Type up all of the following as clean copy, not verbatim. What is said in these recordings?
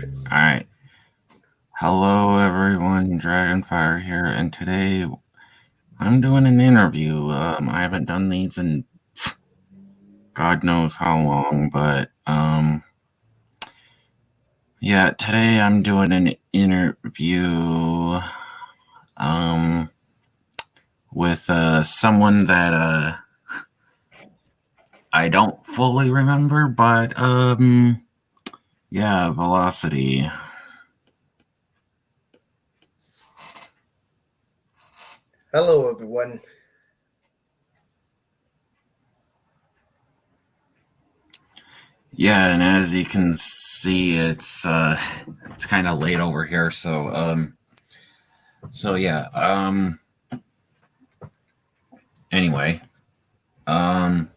Alright. Hello everyone, Dragonfire here, and today I'm doing an interview. I haven't done these in God knows how long, but yeah, today I'm doing an interview with someone that I don't fully remember, but yeah, Velocity. Hello, everyone. Yeah, and as you can see, it's kind of late over here, so yeah, anyway, um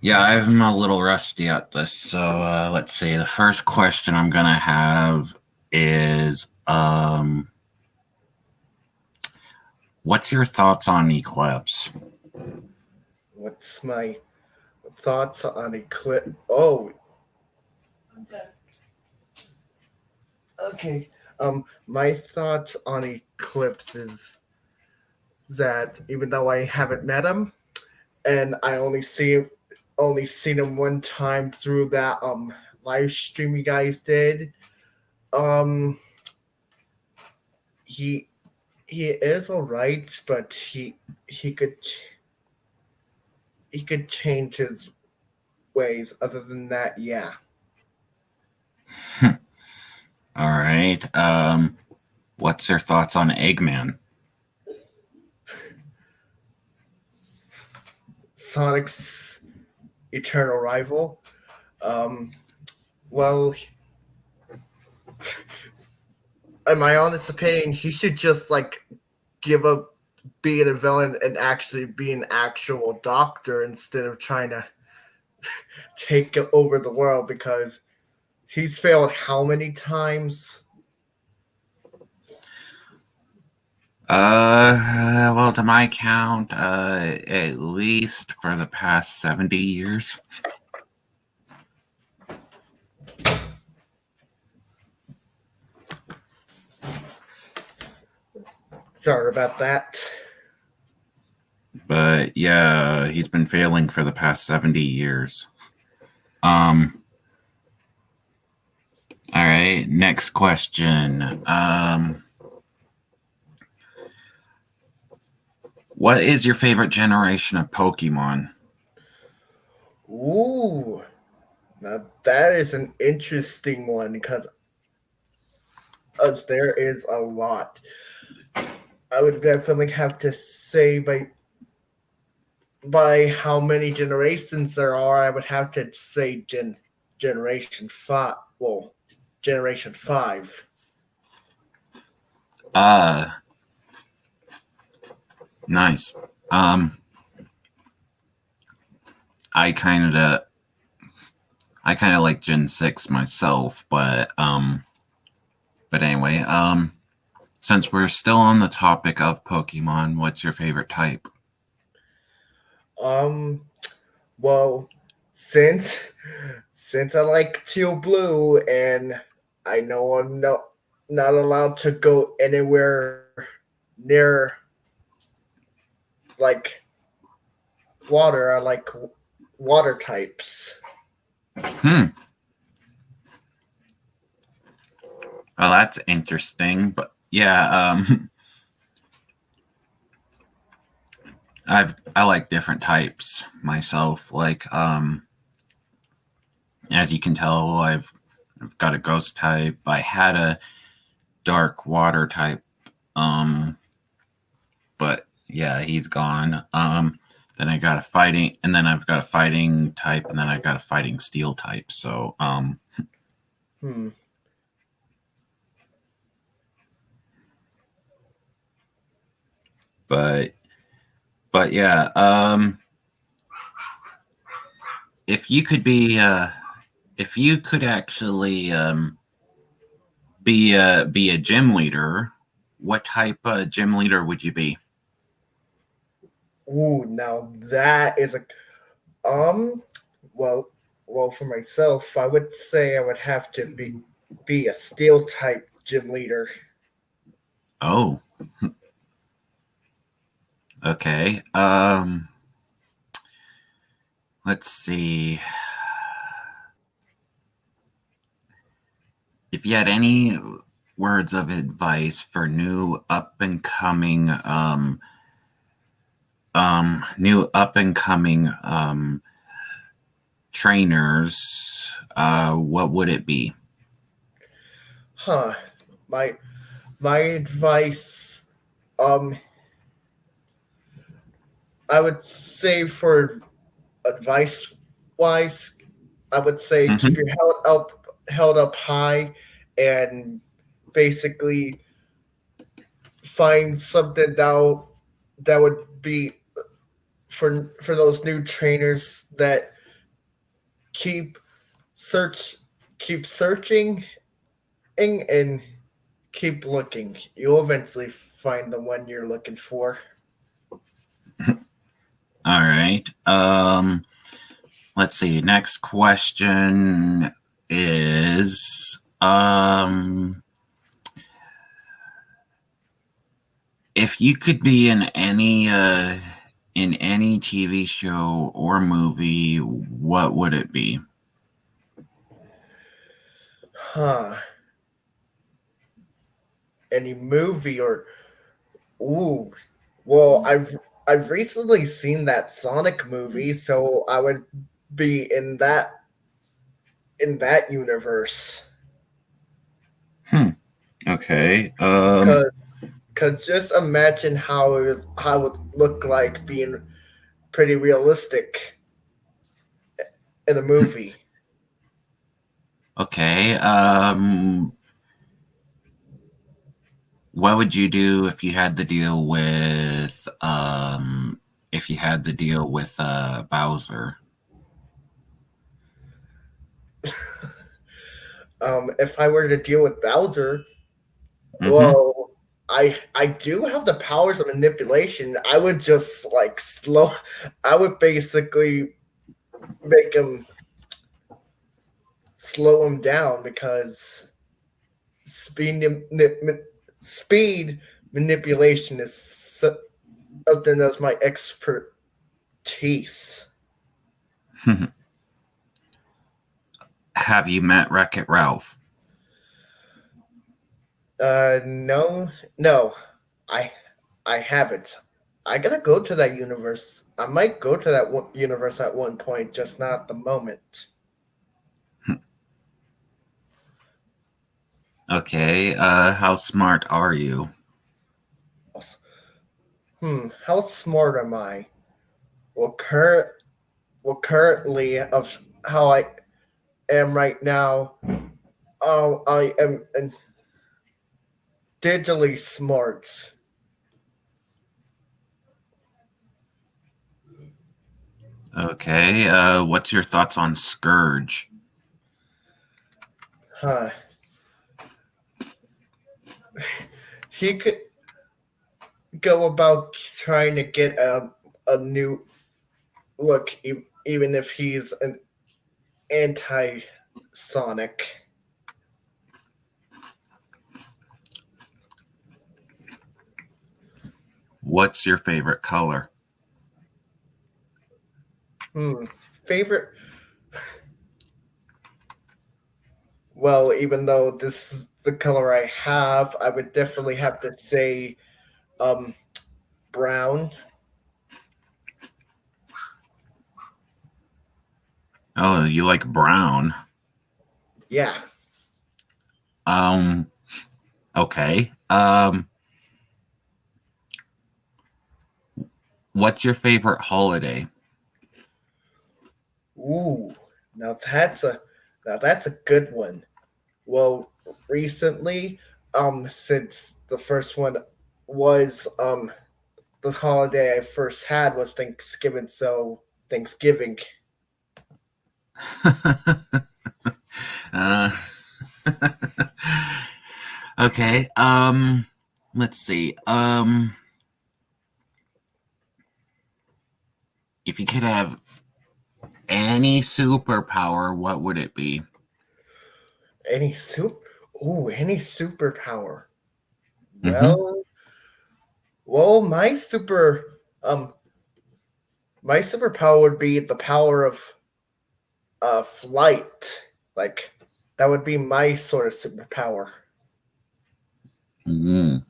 yeah, I'm a little rusty at this, so let's see. The first question I'm gonna have is what's your thoughts on Eclipse? What's my thoughts on Eclipse? Oh, okay. My thoughts on Eclipse is that even though I haven't met him and I only seen him one time through that live stream you guys did, um, he he is alright, but he could he could change his ways. Other than that, yeah. All right. What's your thoughts on Eggman? Sonic's eternal rival. Um, well, in my honest opinion, he should just give up being a villain and actually be an actual doctor instead of trying to take over the world because he's failed how many times? Well, to my count, at least for the past 70 years. Sorry about that. But yeah, he's been failing for the past 70 years. All right, next question. What is your favorite generation of Pokemon? Ooh, now that is an interesting one because there is a lot. I would definitely have to say by how many generations there are, I would have to say generation five. Well, generation five. Uh, nice. I kind of like Gen 6 myself, but anyway, since we're still on the topic of Pokemon, what's your favorite type? Um, well, since since I like teal blue and I know I'm not allowed to go anywhere near like water, I like water types. Hmm. Well, that's interesting, but yeah, I like different types myself. Like, as you can tell, I've got a ghost type. I had a dark water type, but yeah, he's gone. Then I got a fighting, and then I've got a fighting type, and then I got a fighting steel type. So, Hmm. but yeah, if you could be, if you could actually be a gym leader, what type of gym leader would you be? Ooh, now that is a um. Well, well, for myself, I would say I would have to be a steel type gym leader. Oh, okay. Let's see. If you had any words of advice for new up and coming trainers, what would it be? Huh. My my advice, um, I would say for advice wise, I would say keep Mm-hmm. your held up high, and basically find something that would be for those new trainers that keep search keep searching and keep looking. You'll eventually find the one you're looking for. All right. Let's see. Next question is if you could be in any TV show or movie, what would it be? Huh. Any movie or ooh. Well, I've recently seen that Sonic movie, so I would be in that universe. Hmm. Okay. Cause, Cause just imagine how it would look like being pretty realistic in a movie. Okay. What would you do if you had to deal with Bowser? If I were to deal with Bowser, Mm-hmm. well, I do have the powers of manipulation. I would just like slow. I would basically make him slow him down because speed speed manipulation is something that's my expertise. Have you met Wreck It Ralph? No, no, I I haven't. I gotta go to that universe. I might go to that universe at one point, just not at the moment. Okay. How smart are you? How smart am I? Well, currently of how I am right now, I am digitally smart. Okay. What's your thoughts on Scourge? Huh? He could go about trying to get a new look, even if he's an anti-Sonic. What's your favorite color? Hmm. Favorite? Well, even though this is the color I have, I would definitely have to say um brown. Oh, you like brown. Yeah. Um, okay. What's your favorite holiday? Ooh. Now that's a now that's a good one. Well, recently, since the first one was the holiday I first had was Thanksgiving, so Thanksgiving. uh, okay. Let's see. If you could have Any superpower, what would it be? Any soup? Ooh, any superpower. Mm-hmm. Well, well, my superpower would be the power of flight. Like that would be my sort of superpower. Mm.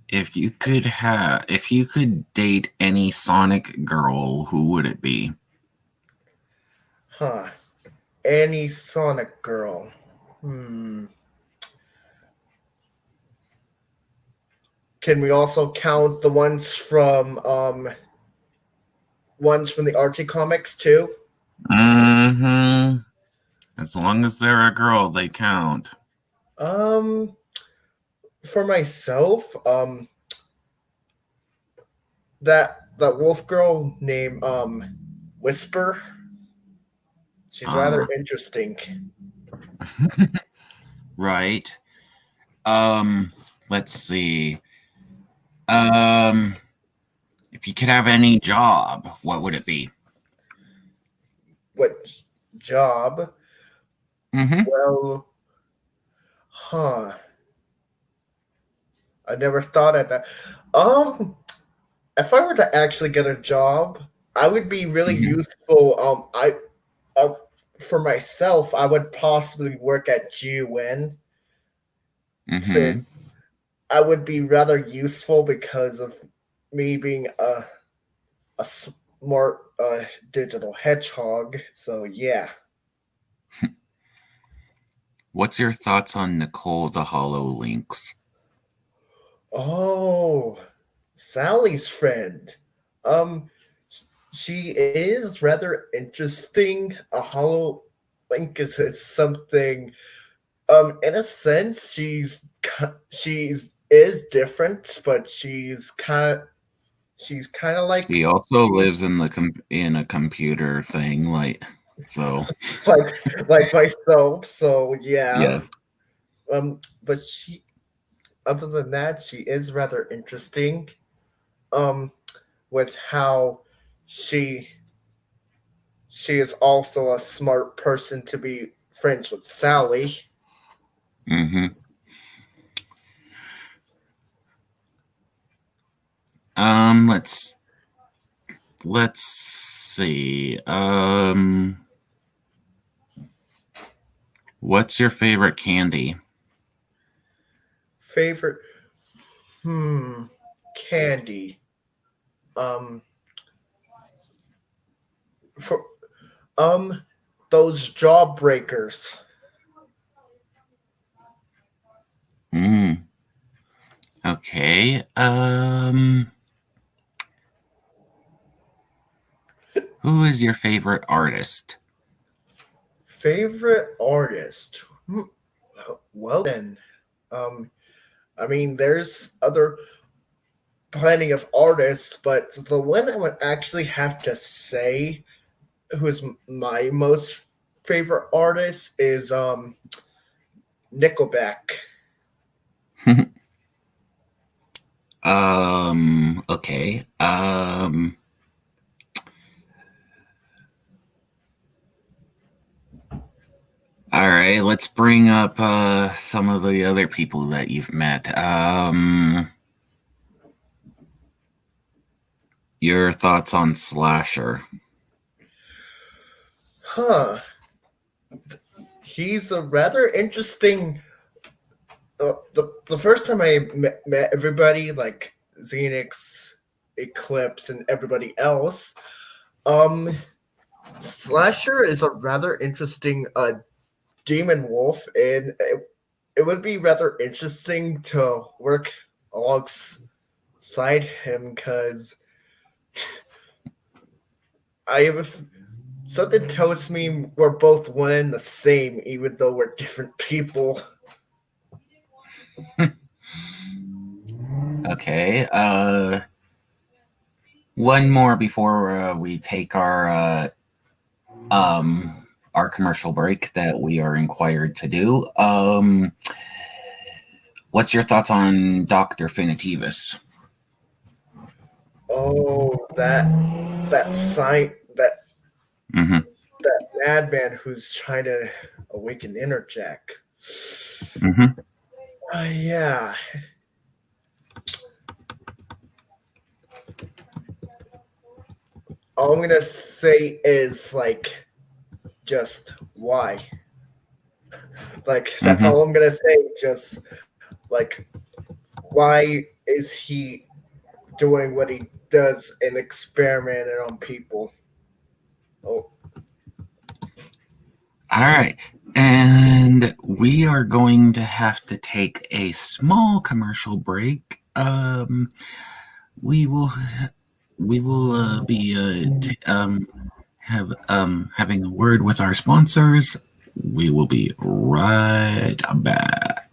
If you could date any Sonic girl, who would it be? Huh. Any Sonic girl. Hmm. Can we also count the ones from the Archie comics too? Mm-hmm. As long as they're a girl, they count. Um, for myself, that wolf girl named Whisper. She's rather Ah, interesting. right. Um, let's see. Um, if you could have any job, what would it be? What job? Mm-hmm. Well, huh. I never thought of that. If I were to actually get a job, I would be really Mm-hmm. useful. Um, for myself, I would possibly work at GUN, since Mm-hmm. I would be rather useful because of me being a smart digital hedgehog. So yeah. What's your thoughts on Nicole the Hollow Links? Oh, Sally's friend. Um, she is rather interesting. A hollow link is something. In a sense, she's is different, but she's kind of She also lives in in a computer thing, so. like like myself. So yeah. Yeah. But she, other than that, she is rather interesting. With how she she is also a smart person to be friends with Sally. Mm-hmm. Um, let's let's see. What's your favorite candy? Favorite hmm candy. Um for um those jawbreakers. Mm, okay. Who is your favorite artist? Favorite artist. Well then, um I mean there's other plenty of artists, but the one I would actually have to say who is my most favorite artist is Nickelback. Okay. All right, let's bring up some of the other people that you've met. Your thoughts on Slasher? Huh. He's a rather interesting. The first time I met everybody, like Xenix, Eclipse, and everybody else, um, Slasher is a rather interesting demon wolf, and it would be rather interesting to work alongside him because I have something tells me we're both one and the same, even though we're different people. Okay. One more before we take our commercial break that we are required to do. What's your thoughts on Dr. Finitivus? Oh, that sign Mm-hmm. that madman who's trying to awaken Interjack. Mm-hmm. Yeah. All I'm gonna say is like just why. Like that's Mm-hmm. all I'm gonna say. Just like why is he doing what he does and experimenting on people? Oh, All right. And we are going to have to take a small commercial break. We will be have having a word with our sponsors. We will be right back.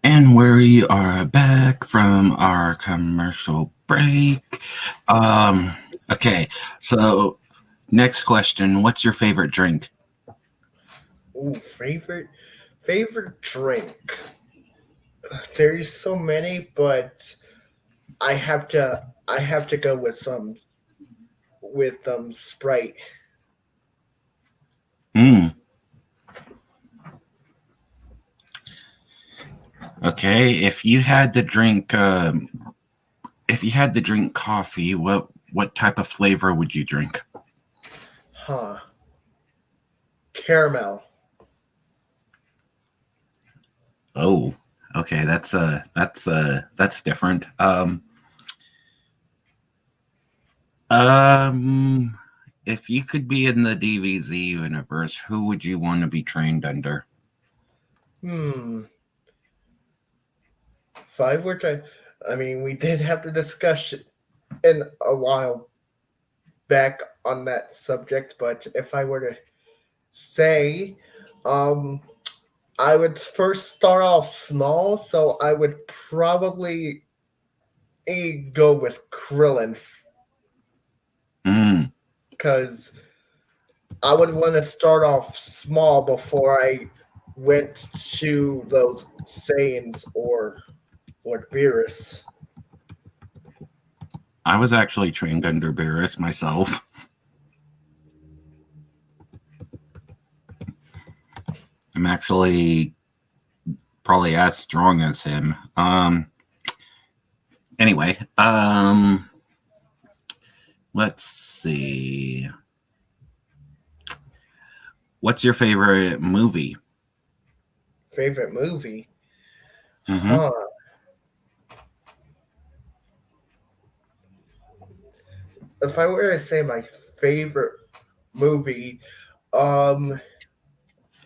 And we are back from our commercial break. Um, okay, so next question. What's your favorite drink? ooh, favorite drink. There's so many, but I have to. I have to go with Sprite. Hmm. Okay. If you had to drink coffee, what type of flavor would you drink? Huh. Caramel. Oh, okay. That's different. Um, if you could be in the DVZ universe, who would you want to be trained under? Hmm. If I were to, I mean, we did have the discussion in a while back on that subject, but if I were to say, um, I would first start off small, so I would probably go with Krillin Mm, because I would want to start off small before I went to those Saiyans or Beerus. I was actually trained under Beerus myself. I'm actually probably as strong as him. Anyway, let's see. What's your favorite movie? Favorite movie? Mm-hmm. Huh. If I were to say my favorite movie, um,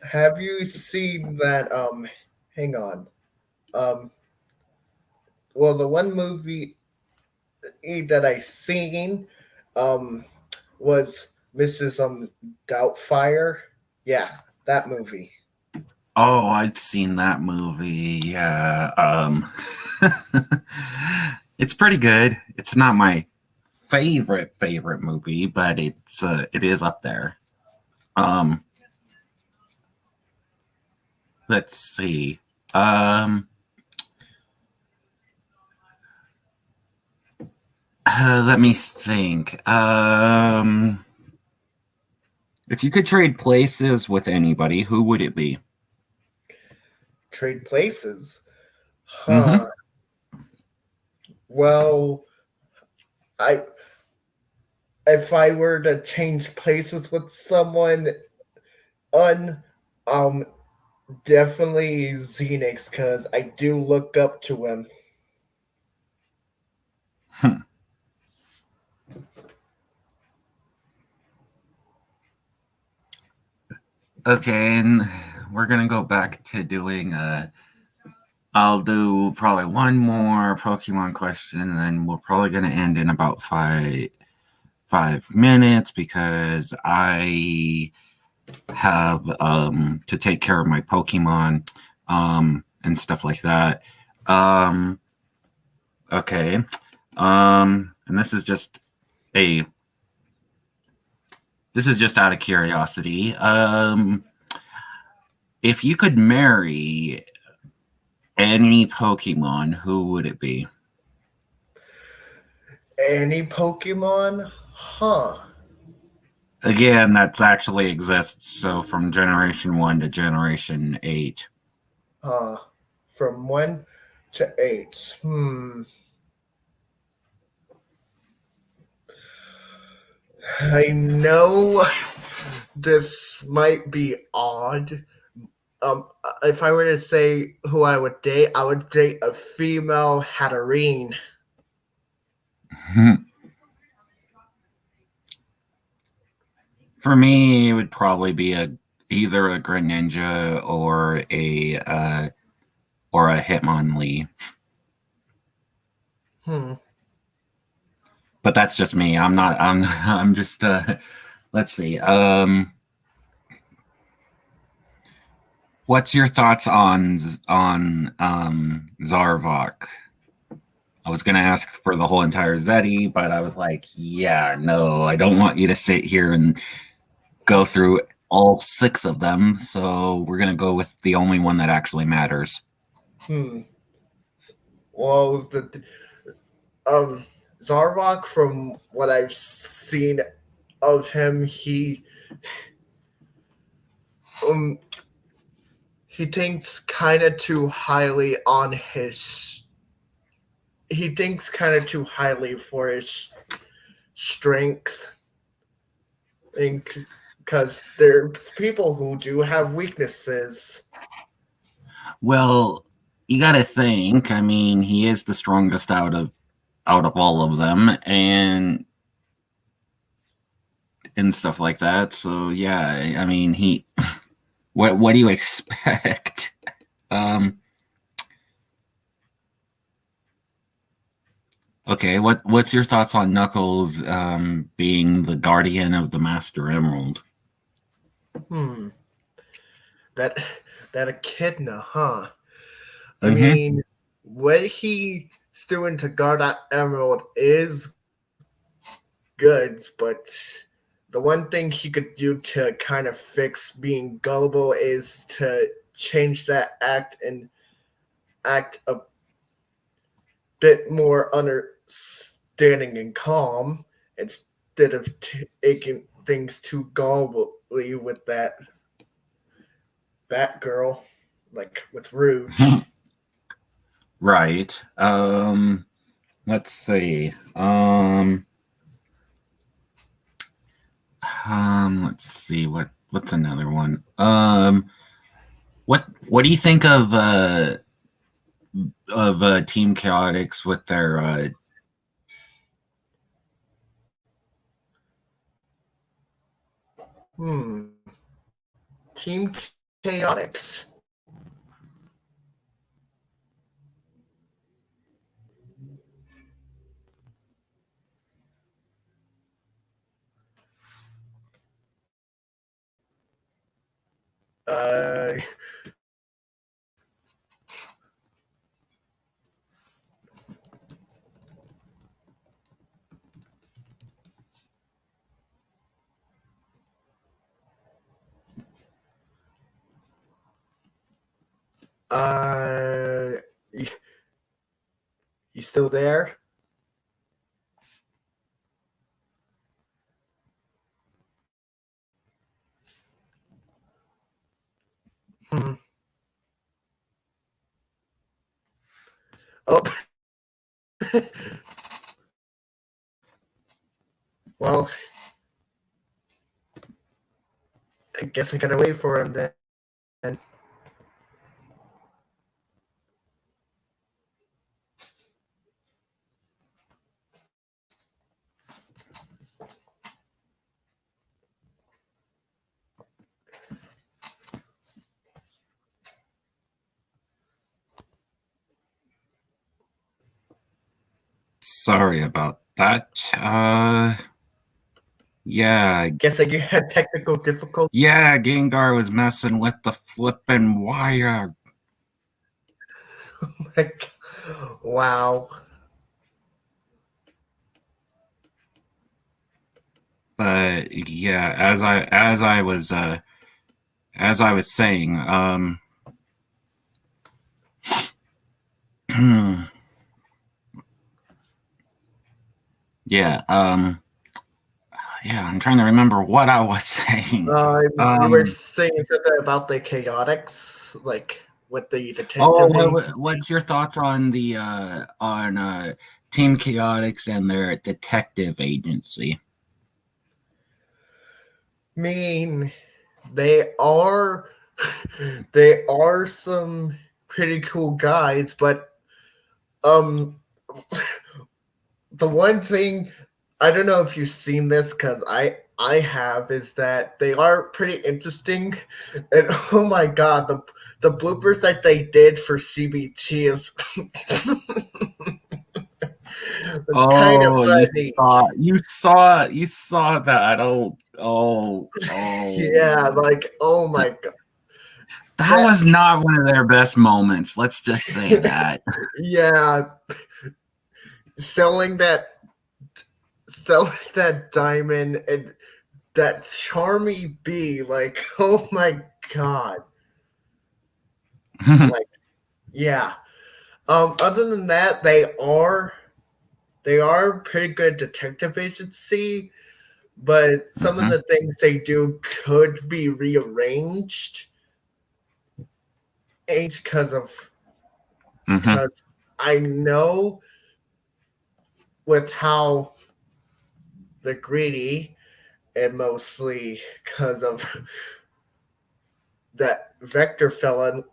have you seen that? Hang on. Um, well, the one movie that I seen, um, was Mrs. Doubtfire. Yeah, that movie. Oh, I've seen that movie. Yeah. It's pretty good. It's not my favorite movie, but it is up there. Um, let's see. Um, let me think. If you could trade places with anybody, who would it be? Trade places. Huh. Mm-hmm. Well, I if I were to change places with someone, un um definitely Xenix because I do look up to him. Hmm. Okay, and we're gonna go back to doing. I'll do probably one more Pokemon question, and then we're probably gonna end in about 5 minutes because I have to take care of my Pokemon and stuff like that. Um, okay. And a this is just out of curiosity. If you could marry any Pokemon, who would it be? Any Pokemon? Huh. Again, that's actually exists. So from generation 1 to generation 8. Huh. From 1 to 8. I know this might be odd. If I were to say who I would date a female Hatterene. For me, it would probably be either a Greninja or a Hitmonlee. Hmm. But that's just me. I'm not. I'm. I'm just. Let's see. What's your thoughts on Zarvok? I was gonna ask for the whole entire Zeddy, but I was like, yeah, no, I don't want you to sit here and go through all 6 of them. So we're gonna go with the only one that actually matters. Hmm. Well, um, Zarvok, from what I've seen of him, um he thinks kind of too highly on his. He thinks kind of too highly for his strength, because there's people who do have weaknesses. Well, you got to think. I mean, he is the strongest out of all of them, and stuff like that. So yeah, I mean, he. What do you expect? Um, okay, what's your thoughts on Knuckles being the guardian of the Master Emerald? Hmm. That that echidna, huh? I Mm-hmm. mean, what he's doing to guard that emerald is good, but the one thing he could do to kind of fix being gullible is to change that act and act a bit more understanding and calm, instead of taking things too gullibly with that girl, like with Rouge. Right. Let's see. Let's see. What's another one? What do you think of Team Chaotix with their Team Chaotix. Uh, uh, you still there? Hmm. Oh, well, I guess I gotta wait for him then. Sorry about that. Yeah, Guess I had technical difficulties. yeah, Gengar was messing with the flipping wire. Like, wow. But yeah, as I was saying, yeah, yeah, I'm trying to remember what I was saying. You were saying something about the chaotics, like with the Oh, detective agency. what's your thoughts on the on Team Chaotix and their detective agency? I mean, they are they are some pretty cool guys, but um the one thing, I don't know if you've seen this, because I have, is that they are pretty interesting, and oh my god, the bloopers that they did for CBT is it's kind of Oh, funny. you saw that. Yeah, like oh my god, That that was not one of their best moments. Let's just say that. yeah, selling that selling that diamond and that charmy bee, like oh my god, like yeah. Other than that, they are pretty good detective agency, but some of Mm-hmm. the things they do could be rearranged because of Mm-hmm. because I know with how the greedy and mostly because of that Vector fellow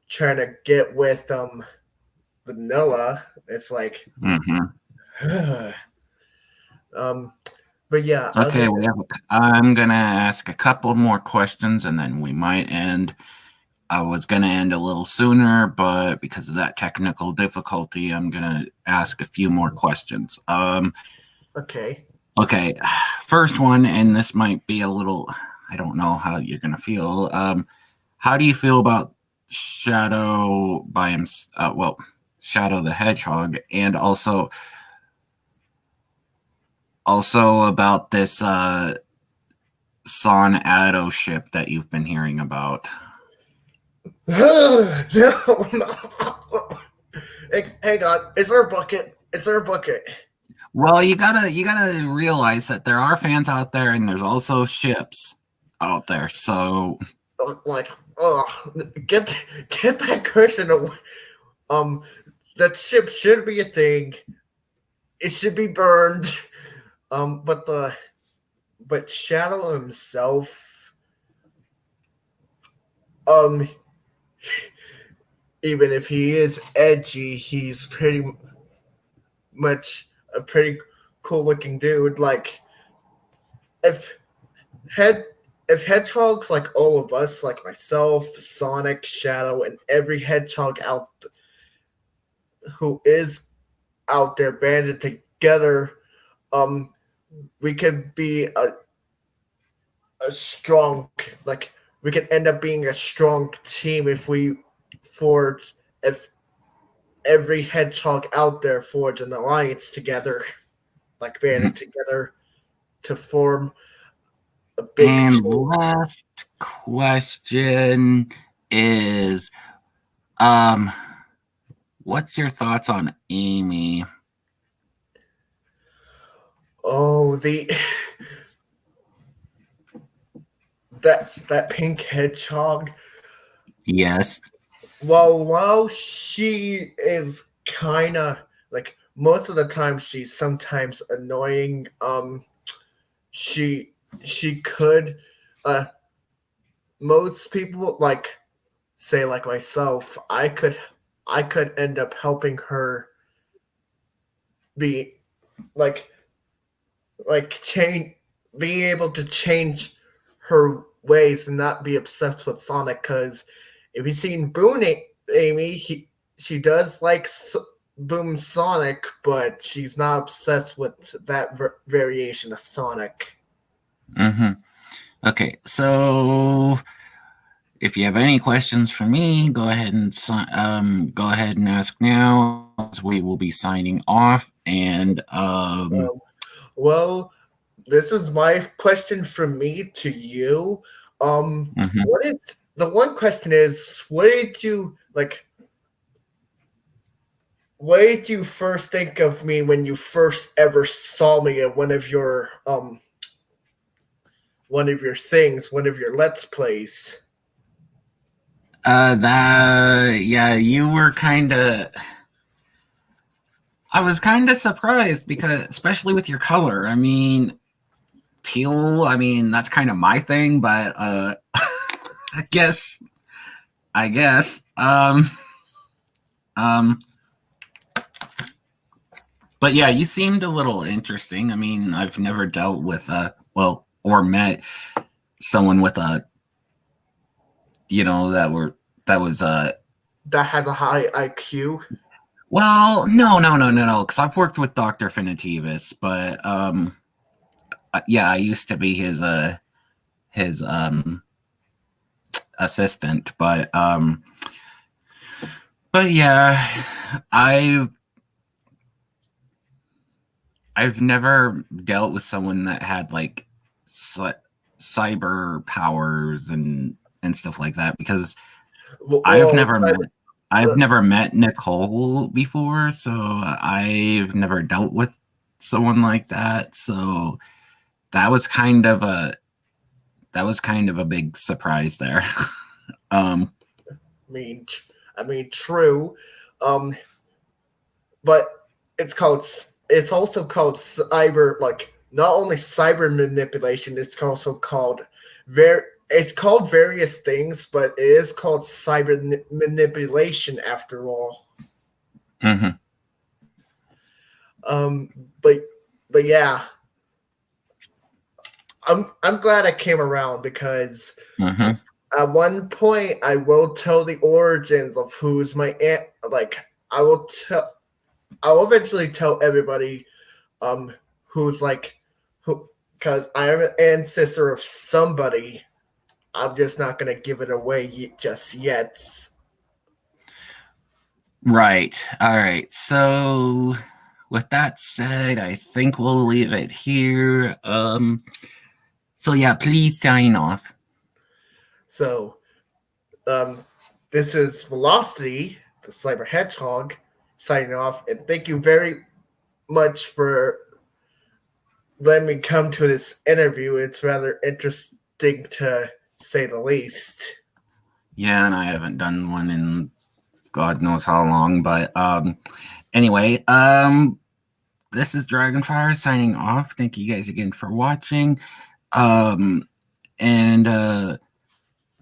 trying to get with Vanilla. It's like Mm-hmm. um but yeah, Okay, I'm gonna ask a couple more questions, and then we might end. I was gonna end a little sooner, but because of that technical difficulty, I'm gonna ask a few more questions. okay. Okay, first one, and this might be a little. I don't know how you're gonna feel. How do you feel about Shadow by him? Well, Shadow the Hedgehog, and also about this Son Ado ship that you've been hearing about. No, no. Hang on. Is there a bucket? Is there a bucket? Well, you gotta realize that there are fans out there, and there's also ships out there. So, Like, oh, get get that cushion away. Um, that ship should be a thing. It should be burned. But Shadow himself, um, even if he is edgy, he's pretty much a pretty cool looking dude. Like if head if hedgehogs like all of us, like myself, Sonic, Shadow, and every hedgehog out who is out there banded together, um, we could be a strong like we could end up being a strong team if we forge if every hedgehog out there forge an alliance together, like banded together to form a big and team. last question is, um, what's your thoughts on Amy? Oh, the that pink hedgehog. Yes. While she is kind of like most of the time she's sometimes annoying. She she could uh most people like say like myself. I could end up helping her be like change being able to change her ways and not be obsessed with Sonic. Because if you've seen Amy, she does like Boom Sonic, but she's not obsessed with that variation of Sonic. Mm-hmm. Okay, so if you have any questions for me, go ahead and ask now. We will be signing off, and Um, well, this is my question from me to you. mhm. What is the one question is what did you like? What did you first think of me when you first ever saw me at one of your things, one of your let's plays? That yeah, you were kind of. I was kind of surprised because, especially with your color. I mean, teal. I mean, that's kind of my thing, but I guess, I guess. Um, but yeah, you seemed a little interesting. I mean, I've never dealt with or met someone with a, that was That has a high IQ. well, no, because I've worked with Dr. Finitivus, but yeah, I used to be his assistant, but yeah, I've I've never dealt with someone that had like cyber powers and stuff like that because I've Well, never met I've never met Nicole before, so I've never dealt with someone like that. So that was kind of a big surprise there. um, mean, true. Um, but it's also called cyber, like not only cyber manipulation. It's also called It's called various things, but it is called cyber manipulation after all. mm-hmm, Um, but but yeah, I'm glad I came around because mm-hmm. at one point I will tell the origins of who's my aunt. Like I will eventually tell everybody who's like who, because I am an ancestor of somebody. I'm just not gonna give it away just yet. Right. All right. So with that said, I think we'll leave it here. So yeah, please sign off. So um, this is Velocity, the Cyber Hedgehog, signing off, and thank you very much for letting me come to this interview. It's rather interesting to say the least. Yeah, and I haven't done one in God knows how long, but anyway, this is Dragonfire signing off. Thank you guys again for watching. And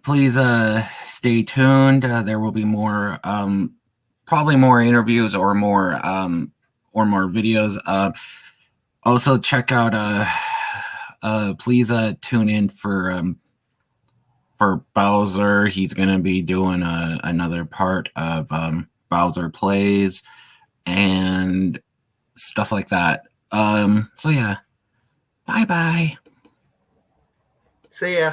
please stay tuned. There will be more probably more interviews or more videos. Also check out please tune in for Bowser. He's gonna be doing another part of Bowser Plays and stuff like that. So yeah. Bye bye. See ya.